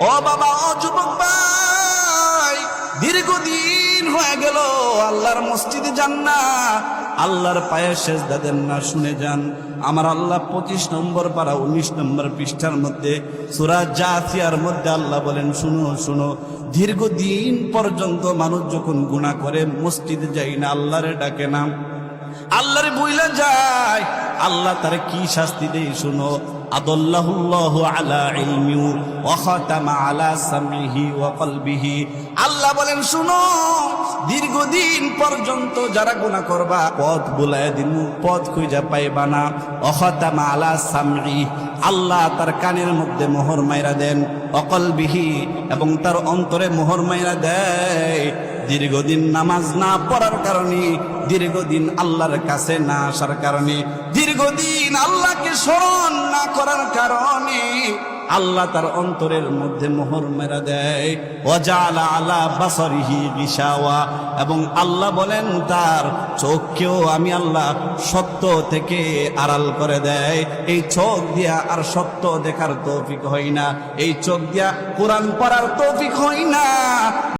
ও বাবা, ও যুবক ভাই, দীর্ঘদিন হয়ে গেল আল্লাহর মসজিদে যান না, আল্লাহর পায়ে সেজদা দেন না। শুনে যান, আমার আল্লাহ 25 নম্বর পারা 19 নম্বর পৃষ্ঠার মধ্যে সূরা জাসিয়ার মধ্যে আল্লাহ বলেন, শুনো শুনো, দীর্ঘদিন পর্যন্ত মানুষ যখন গুনাহ করে মসজিদে যায় না, আল্লাহরে ডাকে না, আল্লাহরে বইলা যায়, আল্লাহ তার কি শাস্তি দেয় শুনো। আদাল্লাহুল্লাহু আলা ইলমি ওয়া খাতামা আলা সামিহি ওয়া কলবিহি। আল্লাহ বলেন, শুনো, দীর্ঘদিন পর্যন্ত যারা গুনাহ করবা পথ বুলায় দিমু, পথ খুঁজা পাইবা না। ওয়া খাতামা আলা সামহি, আল্লাহ তার কানের মধ্যে মোহর মাইরা দেন। ওয়া কলবিহি, এবং তার অন্তরে মোহর মাইরা দেয়। দীর্ঘদিন নামাজ না পড়ার কারণে, দীর্ঘদিন আল্লাহর কাছে না আসার কারণে, দীর্ঘদিন আল্লাহকে স্মরণ না করার কারণে আল্লাহ তার অন্তরের মধ্যে মোহর মেরা দেয়। ওয়াজালা আলা বাসারিহি গিশাওয়া, এবং আল্লাহ বলেন তার চোখকেও আমি আল্লাহ সত্য থেকে আড়াল করে দেয়। এই চোখ দিয়া আর সত্য দেখার তৌফিক হয় না, এই চোখ দিয়া কোরআন পড়ার তৌফিক হয় না।